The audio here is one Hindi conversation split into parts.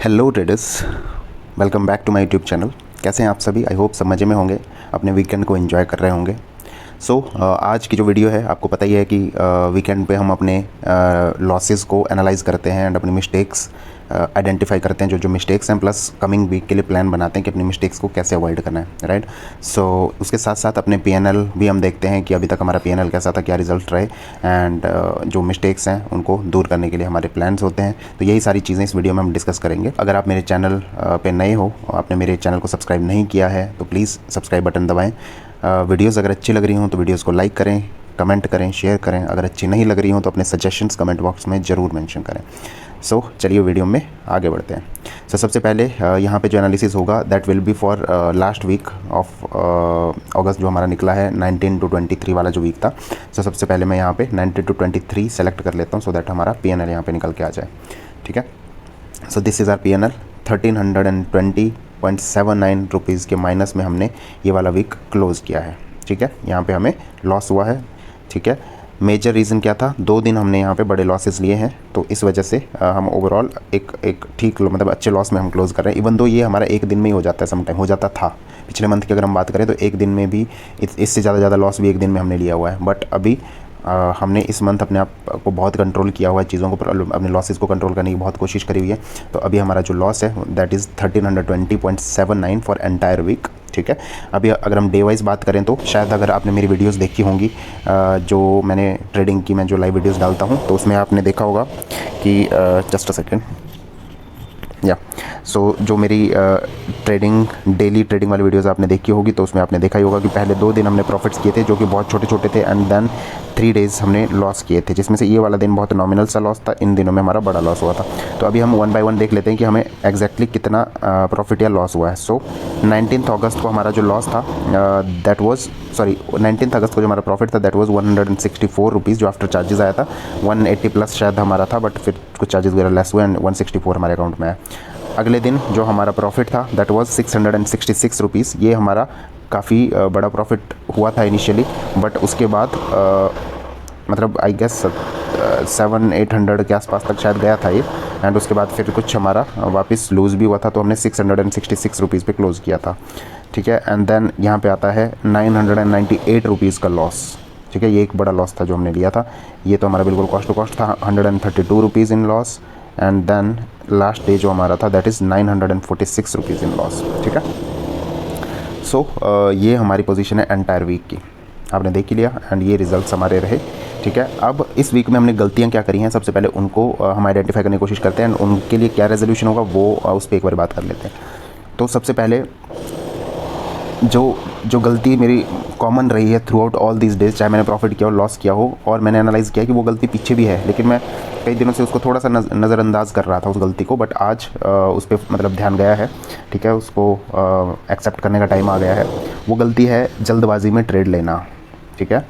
Hello traders, welcome back to my YouTube channel. कैसे हैं आप सभी? आई होप सब मज़े में होंगे, अपने वीकेंड को एंजॉय कर रहे होंगे। आज की जो वीडियो है, आपको पता ही है कि वीकेंड पे हम अपने लॉसेस को एनालाइज करते हैं एंड अपनी मिस्टेक्स आइडेंटिफाई करते हैं, जो मिस्टेक्स हैं, प्लस कमिंग वीक के लिए प्लान बनाते हैं कि अपनी मिस्टेक्स को कैसे अवॉइड करना है, राइट। उसके साथ साथ अपने पीएनएल भी हम देखते हैं कि अभी तक हमारा पीएनएल कैसा था, क्या रिजल्ट रहे, एंड जो मिस्टेक्स हैं उनको दूर करने के लिए हमारे प्लान्स होते हैं। तो यही सारी चीज़ें इस वीडियो में हम डिस्कस करेंगे। अगर आप मेरे चैनल पे नए हो, आपने मेरे चैनल को सब्सक्राइब नहीं किया है, तो प्लीज़ सब्सक्राइब बटन दबाएँ। वीडियोज़ अगर अच्छी लग रही हों तो वीडियोज़ को लाइक करें, कमेंट करें, शेयर करें। अगर अच्छी नहीं लग रही हों तो अपने सजेशंस कमेंट बॉक्स में ज़रूर मेंशन करें। चलिए वीडियो में आगे बढ़ते हैं। सबसे पहले यहाँ पे जो एनालिसिस होगा that will be for last week of August, जो हमारा निकला है 19 to 23 वाला जो वीक था। सबसे पहले मैं यहाँ पे 19 to 23 सेलेक्ट कर लेता हूँ, सो दैट हमारा पीएनएल यहाँ पे निकल के आ जाए। ठीक है, so this is our PNL. 1320.79 rupees के माइनस में हमने ये वाला वीक क्लोज़ किया है। ठीक है, यहाँ पे हमें लॉस हुआ है। ठीक है, मेजर रीज़न क्या था? 2 दिन हमने यहाँ पे बड़े लॉसेस लिए हैं, तो इस वजह से हम ओवरऑल एक ठीक मतलब अच्छे लॉस में हम क्लोज़ कर रहे हैं। इवन दो ये हमारा एक दिन में ही हो जाता है, समटाइम हो जाता था। पिछले मंथ की अगर हम बात करें तो एक दिन में भी इससे ज़्यादा लॉस भी एक दिन में हमने लिया हुआ है। बट अभी हमने इस मंथ अपने आप को बहुत कंट्रोल किया हुआ है, चीज़ों को, अपने लॉसेस को कंट्रोल करने की बहुत कोशिश करी हुई है। तो अभी हमारा जो लॉस है that is 1320.79 for entire week. ठीक है, अभी अगर हम डे वाइज बात करें तो शायद अगर आपने मेरी वीडियोस देखी होंगी, जो मैंने ट्रेडिंग की, मैं जो लाइव वीडियोस डालता हूं, तो उसमें आपने देखा होगा कि जस्ट अ सेकेंड या जो मेरी डेली ट्रेडिंग वाली वीडियोस आपने देखी होगी, तो उसमें आपने देखा ही होगा कि पहले 2 दिन हमने प्रॉफिट्स किए थे जो कि बहुत छोटे छोटे थे, एंड देन 3 डेज़ हमने लॉस किए थे, जिसमें से ये वाला दिन बहुत नॉमिनल सा लॉस था। इन दिनों में हमारा बड़ा लॉस हुआ था। तो अभी हम 1 बाय 1 देख लेते हैं कि हमें एग्जैक्टली कितना प्रॉफिट या लॉस हुआ है। 19 अगस्त को हमारा जो लॉस था दैट वाज 19 अगस्त को जो हमारा प्रॉफिट था दैट वाज 164 रुपीज़, जो आफ्टर चार्जेस आया था। 180 प्लस शायद हमारा था, बट फिर कुछ चार्जेस वगैरह लेस हुए एंड 164 हमारे अकाउंट में है। अगले दिन जो हमारा प्रॉफिट था दैट वाज 666 रुपीज़। ये हमारा काफ़ी बड़ा प्रॉफिट हुआ था इनिशियली, बट उसके बाद मतलब आई गेस 700-800 के आसपास तक शायद गया था ये, एंड उसके बाद फिर कुछ हमारा वापस लूज़ भी हुआ था, तो हमने 666 रुपीज़ पे क्लोज़ किया था। ठीक है, एंड देन यहाँ पे आता है 998 रुपीज़ का लॉस। ठीक है, ये एक बड़ा लॉस था जो हमने लिया था। ये तो हमारा बिल्कुल कॉस्ट टू कॉस्ट था, 132 rupees in loss, and then last day जो हमारा था that is 946 rupees in loss. ठीक है, ये हमारी पोजीशन है एंटायर वीक की, आपने देख ही लिया, एंड ये रिजल्ट्स हमारे रहे। ठीक है, अब इस वीक में हमने गलतियां क्या करी हैं, सबसे पहले उनको हम आइडेंटिफाई करने की कोशिश करते हैं, एंड उनके लिए क्या रेजोल्यूशन होगा वो उस पर एक बार बात कर लेते हैं। तो सबसे पहले जो गलती मेरी कॉमन रही है through out all these days, चाहे मैंने प्रॉफिट किया हो, लॉस किया हो, और मैंने एनालाइज़ किया कि वो गलती पीछे भी है, लेकिन मैं कई दिनों से उसको थोड़ा सा नज़रअंदाज कर रहा था उस गलती को, बट आज उस पर मतलब ध्यान गया है। ठीक है, उसको एक्सेप्ट करने का टाइम आ गया है। वो गलती है जल्दबाजी में ट्रेड लेना। ठीक है,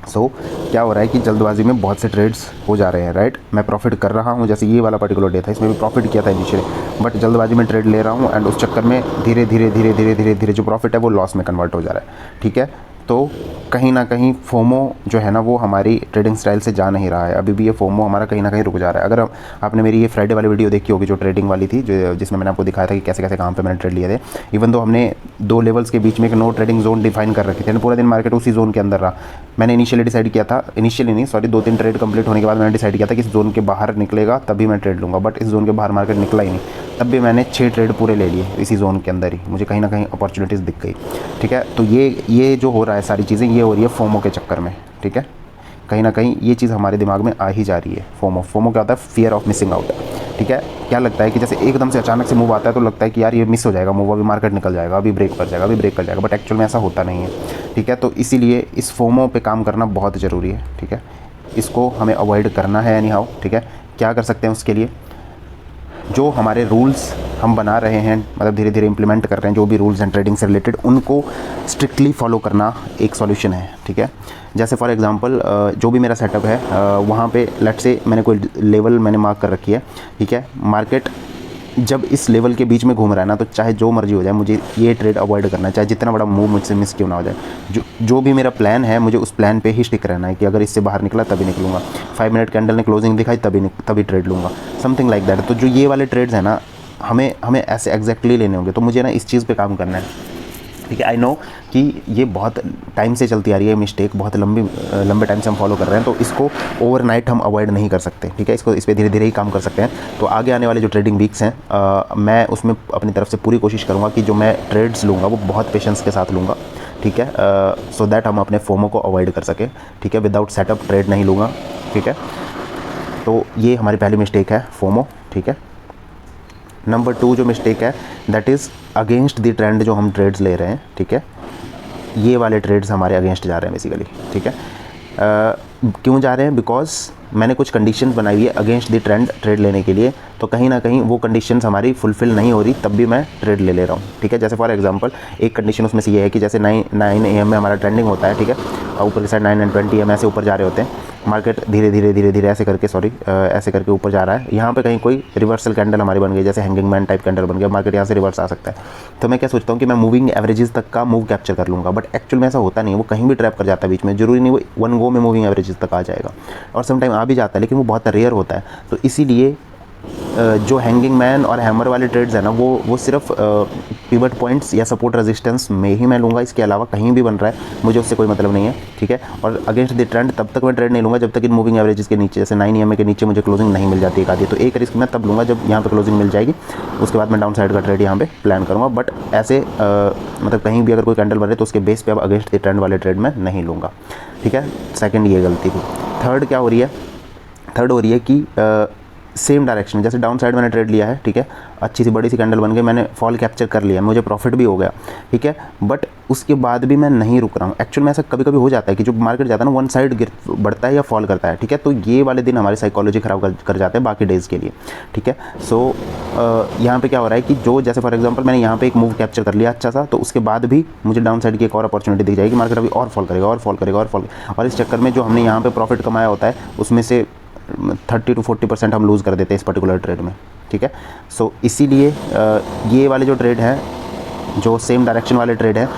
क्या हो रहा है कि जल्दबाजी में बहुत से ट्रेड्स हो जा रहे हैं, राइट। मैं प्रॉफिट कर रहा हूँ, जैसे ये वाला पर्टिकुलर डे था, इसमें भी प्रॉफिट किया था इनिशियली, बट जल्दबाजी में ट्रेड ले रहा हूँ, एंड उस चक्कर में धीरे धीरे जो प्रॉफिट है वो लॉस में कन्वर्ट हो जा रहा है। ठीक है, तो कहीं ना कहीं फोमो जो है ना वो हमारी ट्रेडिंग स्टाइल से जा नहीं रहा है। अभी भी ये फोमो हमारा कहीं ना कहीं रुक जा रहा है। अगर आपने मेरी ये फ्राइडे वाली वीडियो देखी होगी जो ट्रेडिंग वाली थी, जो जिसमें मैंने आपको दिखाया था कि कैसे कैसे कहाँ पे मैंने ट्रेड लिए थे, इवन तो हमने 2 लेवल्स के बीच में एक नो ट्रेडिंग जोन डिफाइन कर रखी थी, पूरा दिन मार्केट उसी जोन के अंदर रहा। मैंने इनिशियली डिसाइड किया था, इनिशियली नहीं सॉरी 2-3 ट्रेड कंप्लीट होने के बाद मैंने डिसाइड किया था कि इस जोन के बाहर निकलेगा तभी मैं ट्रेड लूँगा, बट इस जोन के बाहर मार्केट निकला ही नहीं। तब भी मैंने 6 ट्रेड पूरे ले लिए इसी जोन के अंदर ही, मुझे कहीं ना कहीं अपॉर्चुनिटीज़ दिख गई। ठीक है, तो ये जो हो रहा है सारी चीज़ें ये हो रही है फोमो के चक्कर में। ठीक है, कहीं ना कहीं ये चीज़ हमारे दिमाग में आ ही जा रही है। फोमो क्या होता है? Fear of missing out. ठीक है, क्या लगता है कि जैसे एकदम से अचानक से मूव आता है तो लगता है कि यार ये मिस हो जाएगा मूव, अभी मार्केट निकल जाएगा, अभी ब्रेक कर जाएगा, बट एक्चुअल में ऐसा होता नहीं है। ठीक है, तो इसीलिए इस फोमो पे काम करना बहुत ज़रूरी है। ठीक है, इसको हमें अवॉइड करना है एनी हाउ। ठीक है, क्या कर सकते हैं उसके लिए? जो हमारे रूल्स हम बना रहे हैं, मतलब धीरे धीरे इंप्लीमेंट कर रहे हैं, जो भी रूल्स हैं ट्रेडिंग से रिलेटेड, उनको स्ट्रिक्टली फॉलो करना एक सॉल्यूशन है। ठीक है, जैसे फॉर एग्जांपल जो भी मेरा सेटअप है वहाँ पे लेट्स से मैंने कोई लेवल मैंने मार्क कर रखी है। ठीक है, मार्केट जब इस लेवल के बीच में घूम रहा है ना, तो चाहे जो मर्जी हो जाए मुझे ये ट्रेड अवॉइड करना है, चाहे जितना बड़ा मूव मुझसे मिस क्यों ना हो जाए। जो भी मेरा प्लान है मुझे उस प्लान पे ही स्टिक रहना है कि अगर इससे बाहर निकला तभी निकलूँगा, 5 मिनट कैंडल ने क्लोजिंग दिखाई तभी ट्रेड लूँगा, समथिंग लाइक दैट। तो जो ये वाले ट्रेड्स हैं ना, हमें हमें ऐसे एग्जैक्टली लेने होंगे। तो मुझे ना इस चीज़ पे काम करना है, ठीक है। आई नो कि ये बहुत टाइम से चलती आ रही है मिस्टेक, बहुत लंबे टाइम से हम फॉलो कर रहे हैं, तो इसको ओवरनाइट हम अवॉइड नहीं कर सकते, ठीक है। इसको इस पर धीरे धीरे ही काम कर सकते हैं। तो आगे आने वाले जो ट्रेडिंग वीक्स हैं मैं उसमें अपनी तरफ से पूरी कोशिश करूँगा कि जो मैं ट्रेड्स लूँगा वो बहुत पेशेंस के साथ लूँगा, ठीक है, सो दैट हम अपने फोमो को अवॉइड कर सकें, ठीक है। विदाउट सेटअप ट्रेड नहीं लूँगा, ठीक है। तो ये हमारी पहली मिस्टेक है, फोमो, ठीक है। नंबर 2 जो मिस्टेक है that is against the trend, जो हम ट्रेड्स ले रहे हैं, ठीक है। ये वाले ट्रेड्स हमारे अगेंस्ट जा रहे हैं बेसिकली, ठीक है। क्यों जा रहे हैं? बिकॉज मैंने कुछ कंडीशंस बनाई हुई है अगेंस्ट द ट्रेंड ट्रेड लेने के लिए, तो कहीं ना कहीं वो कंडीशंस हमारी फुलफिल नहीं हो रही, तब भी मैं ट्रेड ले रहा हूँ, ठीक है। जैसे फॉर एग्जांपल एक कंडीशन उसमें से ये है कि जैसे 9 AM में हमारा ट्रेंडिंग होता है, ठीक है, और ऊपर की साइड 9 and 20 AM ऐसे ऊपर जा रहे होते हैं, मार्केट धीरे धीरे ऐसे करके ऐसे करके ऊपर जा रहा है। यहाँ पे कहीं कोई रिवर्सल कैंडल हमारी बन गई, जैसे हैंगिंग मैन टाइप कैंडल बन गया, मार्केट यहाँ से रिवर्स आ सकता है। तो मैं क्या सोचता हूँ कि मैं मूविंग एवरेजेस तक का मूव कैप्चर कर लूँगा, बट एक्चुअल में ऐसा होता नहीं है, वो कहीं भी ट्रैप कर जाता है बीच में, जरूरी नहीं वो वन गो में मूविंग एवरेजेस तक आ जाएगा, और समटाइम आ भी जाता है, लेकिन वो बहुत रेयर होता है। तो इसीलिए जो हैंगिंग मैन और हैमर वाले ट्रेड्स है ना, वो सिर्फ पिवट पॉइंट्स या सपोर्ट रेजिस्टेंस में ही मैं लूँगा, इसके अलावा कहीं भी बन रहा है मुझे उससे कोई मतलब नहीं है, ठीक है। और अगेंस्ट द ट्रेंड तब तक मैं ट्रेड नहीं लूँगा जब तक इन मूविंग एवरेजेस के नीचे, जैसे 9 EMA के नीचे मुझे क्लोजिंग नहीं मिल जाती एक आधी, तो एक रिस्क मैं तब लूँगा जब यहाँ पे क्लोजिंग मिल जाएगी, उसके बाद मैं डाउन साइड का ट्रेड यहाँ पे प्लान करूँगा। बट ऐसे मतलब कहीं भी अगर कोई कैंडल बने तो उसके बेस पे अब अगेंस्ट द ट्रेंड वाले ट्रेड मैं नहीं लूँगा, ठीक है। सेकेंड ये गलती थी। थर्ड क्या हो रही है? थर्ड हो रही है कि सेम डायरेक्शन, जैसे डाउन साइड मैंने ट्रेड लिया है, ठीक है, अच्छी सी बड़ी सी कैंडल बन गई, मैंने फॉल कैप्चर कर लिया, मुझे प्रॉफिट भी हो गया, ठीक है, बट उसके बाद भी मैं नहीं रुक रहा हूँ। एक्चुअल में ऐसा कभी कभी हो जाता है कि जो मार्केट जाता है ना, वन साइड बढ़ता है या फॉल करता है, ठीक है, तो ये वाले दिन हमारी साइकोलॉजी ख़राब कर जाते हैं बाकी डेज़ के लिए, ठीक है। सो यहाँ पे क्या हो रहा है कि जो जैसे फॉर एग्जांपल मैंने यहाँ पे एक मूव कैप्चर कर लिया अच्छा सा, तो उसके बाद भी मुझे डाउन साइड की एक और अपॉर्चुनिटी दिख जाएगी, मार्केट अभी और फॉल करेगा और फॉल करेगा और फॉल, और इस चक्कर में जो हमने यहाँ पे प्रॉफिट कमाया होता है उसमें से 30 to 40% हम लूज़ कर देते हैं इस पर्टिकुलर ट्रेड में, ठीक है। सो इसीलिए ये वाले जो ट्रेड हैं, जो सेम डायरेक्शन वाले ट्रेड हैं,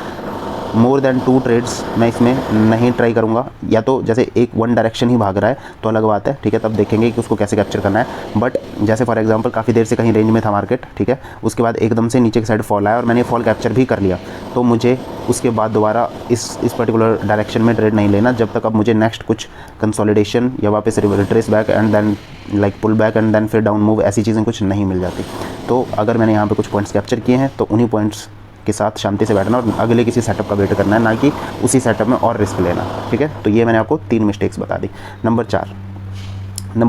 मोर देन 2 ट्रेड्स मैं इसमें नहीं ट्राई करूँगा। या तो जैसे एक वन डायरेक्शन ही भाग रहा है तो अलग बात है, ठीक है, तब देखेंगे कि उसको कैसे कैप्चर करना है। बट जैसे फॉर एग्जांपल काफ़ी देर से कहीं रेंज में था मार्केट, ठीक है, उसके बाद एकदम से नीचे की साइड फॉल आया और मैंने फॉल कैप्चर भी कर लिया, तो मुझे उसके बाद दोबारा इस पर्टिकुलर डायरेक्शन में ट्रेड नहीं लेना जब तक अब मुझे नेक्स्ट कुछ कंसोलिडेशन या वापस retrace back and then like pull back and then फिर डाउन मूव, ऐसी चीज़ें कुछ नहीं मिल जाती। तो अगर मैंने यहाँ पे कुछ पॉइंट्स कैप्चर किए हैं तो उन्हीं पॉइंट्स के साथ शांति से बैठना और अगले किसी सेटअप का वेट करना है, ना कि उसी सेटअप में और रिस्क लेना, ठीक है। तो ये मैंने आपको 3 मिस्टेक्स बता दी। नंबर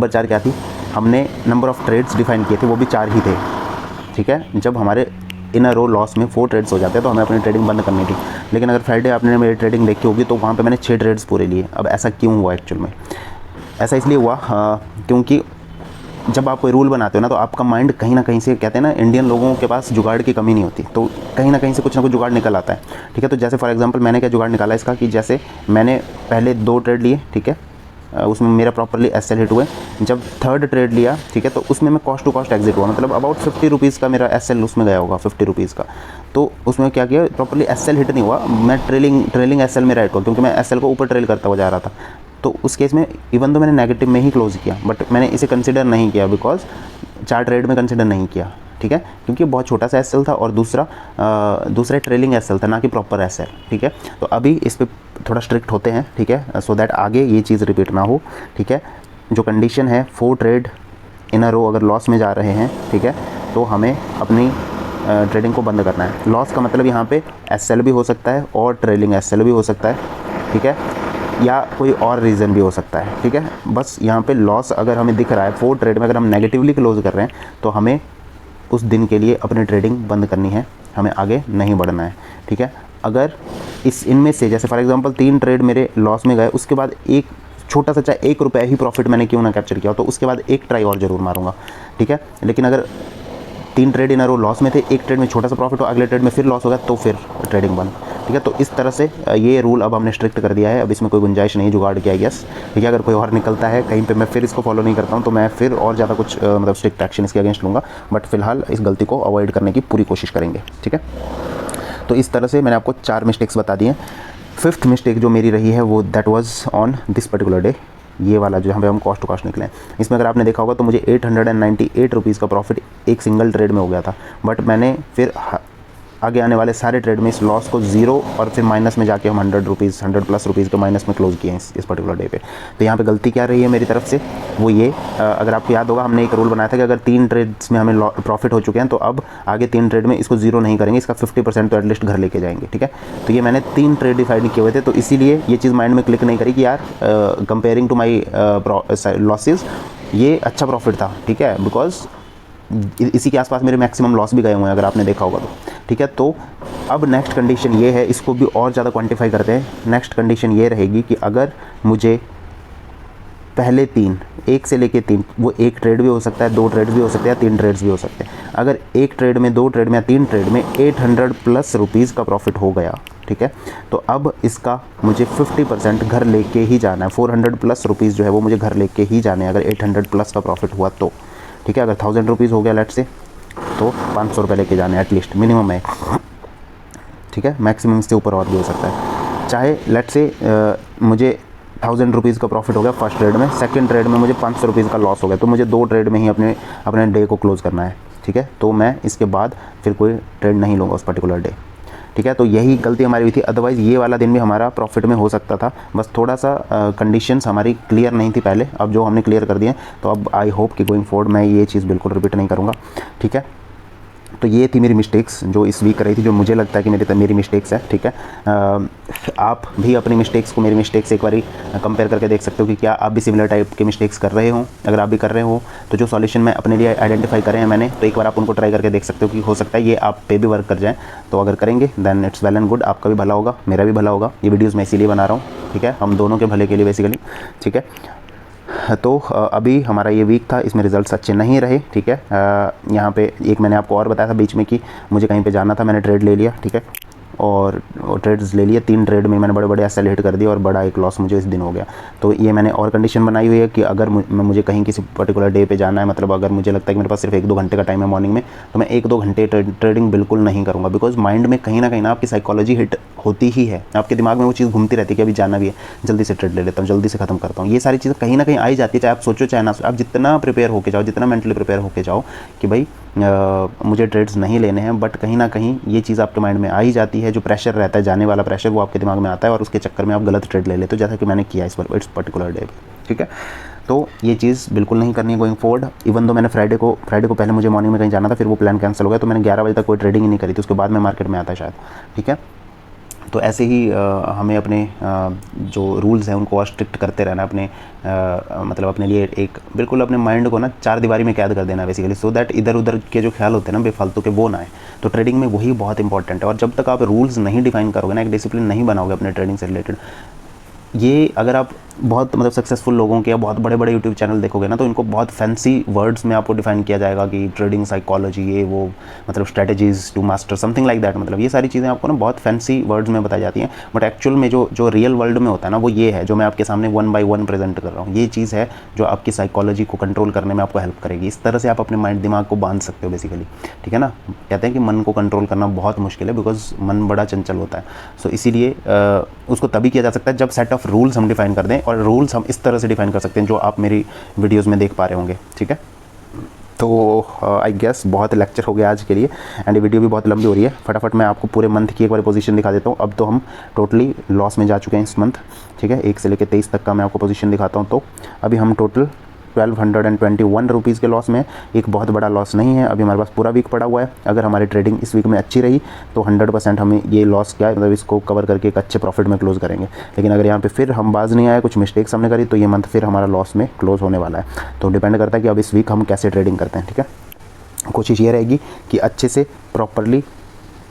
4 क्या थी? हमने नंबर ऑफ़ ट्रेड्स डिफाइन किए थे, वो भी 4 ही थे, ठीक है। जब हमारे इन अ रो लॉस में 4 ट्रेड्स हो जाते हैं तो हमें अपनी ट्रेडिंग बंद करनी थी, लेकिन अगर फ्राइडे आपने मेरी ट्रेडिंग देखी होगी तो वहाँ पे मैंने 6 ट्रेड्स पूरे लिए। अब ऐसा क्यों हुआ? एक्चुअल में ऐसा इसलिए हुआ क्योंकि जब आप कोई रूल बनाते हो ना, तो आपका माइंड कहीं ना कहीं से, कहते हैं ना, इंडियन लोगों के पास जुगाड़ की कमी नहीं होती, तो कहीं ना कहीं से कुछ ना कुछ जुगाड़ निकल आता है, ठीक है। तो जैसे फॉर एग्जांपल मैंने क्या जुगाड़ निकाला इसका कि जैसे मैंने पहले 2 ट्रेड लिए, ठीक है, उसमें मेरा प्रॉपरली एसएल हिट हुए। जब थर्ड ट्रेड लिया, ठीक है, तो उसमें मैं कॉस्ट टू कॉस्ट एग्जिट हुआ, मतलब अबाउट 50 रुपीज़ का मेरा एसएल उसमें गया होगा, 50 रुपीज़ का। तो उसमें क्या किया, प्रॉपरली एसएल हिट नहीं हुआ, मैं ट्रेलिंग एसएल में राइट हुआ, क्योंकि मैं एसएल को ऊपर ट्रेल करता हुआ जा रहा था। तो उस केस में इवन तो मैंने नेगेटिव में ही क्लोज किया, बट मैंने इसे कंसिडर नहीं किया, बिकॉज 4 ट्रेड में कंसिडर नहीं किया, ठीक है, क्योंकि बहुत छोटा सा एसएल था और दूसरा ट्रेलिंग एसएल था, ना कि प्रॉपर एसएल, ठीक है। तो अभी इस पर थोड़ा स्ट्रिक्ट होते हैं, ठीक है, सो दैट आगे ये चीज़ रिपीट ना हो, ठीक है। जो कंडीशन है 4 ट्रेड इन अ रो अगर लॉस में जा रहे हैं, ठीक है, तो हमें अपनी ट्रेडिंग को बंद करना है। लॉस का मतलब यहाँ पे एसएल भी हो सकता है और ट्रेलिंग एसएल भी हो सकता है, ठीक है, या कोई और रीज़न भी हो सकता है, ठीक है। बस यहाँ पे लॉस अगर हमें दिख रहा है 4 ट्रेड में, अगर हम नेगेटिवली क्लोज कर रहे हैं तो हमें उस दिन के लिए अपनी ट्रेडिंग बंद करनी है, हमें आगे नहीं बढ़ना है, ठीक है। अगर इनमें से जैसे फॉर एग्जांपल 3 ट्रेड मेरे लॉस में गए, उसके बाद एक छोटा सा चाहे 1 रुपया ही प्रॉफिट मैंने क्यों ना कैप्चर किया, तो उसके बाद एक ट्राई और ज़रूर मारूंगा, ठीक है। लेकिन अगर 3 trade in a row loss में थे, एक ट्रेड में छोटा सा प्रॉफिट हो, अगले ट्रेड में फिर लॉस हो गया, तो फिर ट्रेडिंग बंद, ठीक है। तो इस तरह से ये रूल अब हमने स्ट्रिक्ट कर दिया है, अब इसमें कोई गुंजाइश नहीं जुगाड़ किया गया, ठीक है। अगर कोई और निकलता है कहीं पे, मैं फिर इसको फॉलो नहीं करता हूँ, तो मैं फिर और ज़्यादा कुछ मतलब स्ट्रिक्ट एक्शन इसके अगेंस्ट लूँगा, बट फिलहाल इस गलती को अवॉइड करने की पूरी कोशिश करेंगे, ठीक है। तो इस तरह से मैंने आपको 4 मिस्टेक्स बता दी हैं। 5th मिस्टेक जो मेरी रही है वो that was on this particular day, ये वाला जो यहाँ पे हम कॉस्ट टू कॉस्ट निकले हैं, इसमें अगर आपने देखा होगा तो मुझे 898 रुपीज़ का प्रॉफिट एक सिंगल ट्रेड में हो गया था। बट मैंने फिर आगे आने वाले सारे ट्रेड में इस लॉस को ज़ीरो और फिर माइनस में जाके हम 100 प्लस के माइनस में क्लोज़ किए हैं इस पर्टिकुलर डे पे। तो यहाँ पे गलती क्या रही है मेरी तरफ से, वो ये, अगर आपको याद होगा हमने एक रूल बनाया था कि अगर 3 ट्रेड्स में हमें प्रॉफिट हो चुके हैं तो अब आगे 3 ट्रेड में इसको ज़ीरो नहीं करेंगे, इसका 50% तो एटलीस्ट घर लेके जाएंगे, ठीक है। तो ये मैंने 3 ट्रेड डिसाइड किए हुए थे, तो इसीलिए ये चीज़ माइंड में क्लिक नहीं करी कि यार कंपेयरिंग टू माई लॉसेज ये अच्छा प्रॉफिट था, ठीक है, बिकॉज इसी के आसपास मेरे मैक्सिमम लॉस भी गए हुए हैं अगर आपने देखा होगा तो, ठीक है। तो अब नेक्स्ट कंडीशन ये है, इसको भी और ज़्यादा क्वांटिफाई करते हैं। नेक्स्ट कंडीशन ये रहेगी कि अगर मुझे पहले 3, 1 से लेके 3, वो 1 ट्रेड भी हो सकता है, 2 ट्रेड्स भी हो सकते हैं, 3 ट्रेड्स भी हो सकते हैं, अगर 1 ट्रेड में, 2 ट्रेड में या 3 ट्रेड में 800 प्लस रुपीज़ का प्रॉफिट हो गया, ठीक है, तो अब इसका मुझे 50% घर लेके ही जाना है। 400 प्लस रुपीज़ जो है वो मुझे घर लेके ही जाने हैं अगर 800 प्लस का प्रॉफिट हुआ तो, ठीक है। अगर 1000 रुपीज़ हो गया लेट से, तो 500 रुपये लेके जाने एटलीस्ट, मिनिमम है, ठीक है, मैक्सिमम से ऊपर और भी हो सकता है। चाहे लेट से मुझे 1000 रुपीज़ का प्रॉफिट हो गया फर्स्ट ट्रेड में, सेकंड ट्रेड में मुझे 500 रुपीज़ का लॉस हो गया, तो मुझे 2 ट्रेड में ही अपने डे को क्लोज़ करना है, ठीक है। तो मैं इसके बाद फिर कोई ट्रेड नहीं लूँगा उस पर्टिकुलर डे, ठीक है। तो यही गलती हमारी हुई थी, अदरवाइज़ ये वाला दिन भी हमारा प्रॉफिट में हो सकता था, बस थोड़ा सा कंडीशंस हमारी क्लियर नहीं थी पहले, अब जो हमने क्लियर कर दिए, तो अब आई होप कि गोइंग फॉरवर्ड मैं ये चीज़ बिल्कुल रिपीट नहीं करूँगा, ठीक है। तो ये थी मेरी मिस्टेक्स जो इस वीक रही थी, जो मुझे लगता है कि मेरी मिस्टेक्स है, ठीक है। आप भी अपनी मिस्टेक्स को मेरी मिस्टेक्स से एक बारी कंपेयर करके देख सकते हो कि क्या आप भी सिमिलर टाइप के मिस्टेक्स कर रहे हो। अगर आप भी कर रहे हो तो जो सॉल्यूशन मैं अपने लिए आइडेंटिफाई करे हैं मैंने, तो एक बार आप उनको ट्राई करके देख सकते हो कि हो सकता है ये आप पे भी वर्क कर जाए। तो अगर करेंगे then it's well and good, आपका भी भला होगा, मेरा भी भला होगा। ये वीडियोज़ मैं इसीलिए बना रहा हूँ, ठीक है, हम दोनों के भले के लिए बेसिकली, ठीक है। तो अभी हमारा ये वीक था, इसमें रिजल्ट्स अच्छे नहीं रहे, ठीक है। यहाँ पे एक मैंने आपको और बताया था बीच में कि मुझे कहीं पे जाना था, मैंने ट्रेड ले लिया, ठीक है, और ट्रेड्स ले लिए। 3 ट्रेड में मैंने बड़े बड़े एसएल हिट कर दिए और बड़ा एक लॉस मुझे इस दिन हो गया। तो ये मैंने और कंडीशन बनाई हुई है कि अगर मुझे कहीं किसी पर्टिकुलर डे पे जाना है, मतलब अगर मुझे लगता है कि मेरे पास सिर्फ 1-2 घंटे का टाइम है मॉर्निंग में, तो मैं 1-2 घंटे ट्रेडिंग बिल्कुल नहीं करूँगा, बिकॉज माइंड में कहीं ना आपकी साइकोलॉजी हिट होती ही है, आपके दिमाग में वो चीज़ घूमती रहती है कि अभी जाना भी है, जल्दी से ट्रेड ले लेता हूँ, जल्दी से ख़त्म करता हूँ। ये सारी चीज़ें कहीं ना कहीं आई जाती है, चाहे आप सोचो चाहे ना। आप जितना प्रिपेयर होके जाओ, जितना मेंटली प्रिपेयर होके जाओ कि भाई मुझे ट्रेड्स नहीं लेने हैं, बट कहीं ना कहीं ये चीज़ आपके माइंड में आ ही जाती है। जो प्रेशर रहता है, जाने वाला प्रेशर, वो आपके दिमाग में आता है और उसके चक्कर में आप गलत ट्रेड ले लेते हो, जैसा कि मैंने किया इस पर्टिकुलर डे, ठीक है। तो ये चीज़ बिल्कुल नहीं करनी है गोइंग फॉरवर्ड। इवन दो मैंने फ्राइडे को पहले मुझे मॉर्निंग में कहीं जाना था, फिर वो प्लान कैंसिल हो गया, तो मैंने 11 बजे तक कोई ट्रेडिंग ही नहीं करी थी, उसके बाद मैं मार्केट में आता शायद, ठीक है। तो ऐसे ही हमें अपने जो रूल्स हैं उनको और स्ट्रिक्ट करते रहना, अपने मतलब अपने लिए एक बिल्कुल अपने माइंड को ना 4 दीवारी में कैद कर देना बेसिकली, सो दैट इधर उधर के जो ख्याल होते हैं ना बेफालतू के, वो ना आए। तो ट्रेडिंग में वही बहुत इंपॉर्टेंट है। और जब तक आप रूल्स नहीं डिफाइन करोगे ना, एक डिसिप्लिन नहीं बनाओगे अपने ट्रेडिंग से रिलेटेड, ये अगर आप बहुत मतलब सक्सेसफुल लोगों के या बहुत बड़े बड़े यूट्यूब चैनल देखोगे ना, तो इनको बहुत फैंसी वर्ड्स में आपको डिफाइन किया जाएगा कि ट्रेडिंग साइकोलॉजी, ये वो, मतलब strategies to master something like that. मतलब ये सारी चीज़ें आपको ना बहुत फैंसी वर्ड्स में बताई जाती हैं, बट एक्चुअल में जो रियल वर्ल्ड में होता है ना, वो ये है जो मैं आपके सामने 1 by 1 प्रेजेंट कर रहा हूँ। ये चीज़ है जो आपकी साइकोलॉजी को कंट्रोल करने में आपको हेल्प करेगी। इस तरह से आप अपने माइंड दिमाग को बांध सकते हो बेसिकली, ठीक है ना। कहते हैं कि मन को कंट्रोल करना बहुत मुश्किल है, बिकॉज मन बड़ा चंचल होता है। सो इसीलिए उसको तभी किया जा सकता है जब सेट ऑफ रूल्स हम डिफाइन कर दें, और रूल्स हम इस तरह से डिफाइन कर सकते हैं जो आप मेरी वीडियोस में देख पा रहे होंगे, ठीक है। तो आई गेस बहुत लेक्चर हो गया आज के लिए, एंड ये वीडियो भी बहुत लंबी हो रही है। फटाफट मैं आपको पूरे मंथ की एक बार पोजीशन दिखा देता हूँ। अब तो हम टोटली लॉस में जा चुके हैं इस मंथ, ठीक है। 1 से लेकर 23 तक का मैं आपको पोजीशन दिखाता हूँ। तो अभी हम टोटल 1221 रुपीज़ के लॉस में, एक बहुत बड़ा लॉस नहीं है। अभी हमारे पास पूरा वीक पड़ा हुआ है। अगर हमारी ट्रेडिंग इस वीक में अच्छी रही तो 100% हमें ये लॉस क्या है, मतलब इसको कवर करके एक अच्छे प्रॉफिट में क्लोज़ करेंगे। लेकिन अगर यहाँ पे फिर हम बाज नहीं आए, कुछ मिस्टेक्स हमने करी, तो ये मंथ फिर हमारा लॉस में क्लोज़ होने वाला है। तो डिपेंड करता है कि अब इस वीक हम कैसे ट्रेडिंग करते हैं, ठीक है। कोशिश ये रहेगी कि अच्छे से प्रॉपरली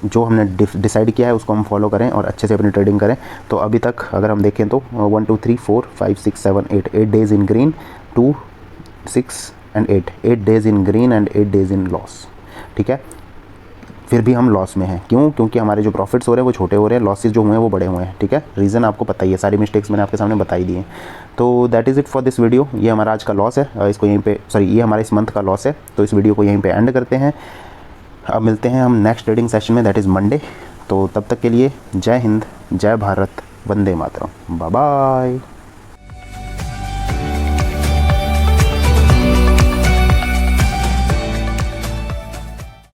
जो हमने डिसाइड किया है उसको हम फॉलो करें और अच्छे से अपनी ट्रेडिंग करें। तो अभी तक अगर हम देखें तो 1 2 3 4 5 6 7 8 days in green, 2 6 and 8 days in green and 8 days in loss, ठीक है। फिर भी हम लॉस में हैं, क्यों? क्योंकि हमारे जो प्रॉफिट्स हो रहे हैं वो छोटे हो रहे हैं, लॉसेस जो हुए हैं वो बड़े हुए हैं, ठीक है। रीज़न आपको पता ही है, सारी मिस्टेक्स मैंने आपके सामने बताई दी हैं। तो that is it for this video. ये हमारा आज का लॉस है, इसको यहीं पे ये हमारे इस मंथ का लॉस है। तो इस वीडियो को यहीं पे एंड करते हैं। अब मिलते हैं हम नेक्स्ट ट्रेडिंग सेशन में, दैट इज़ मंडे। तो तब तक के लिए जय हिंद, जय भारत, वंदे मातरम, बाय बाय।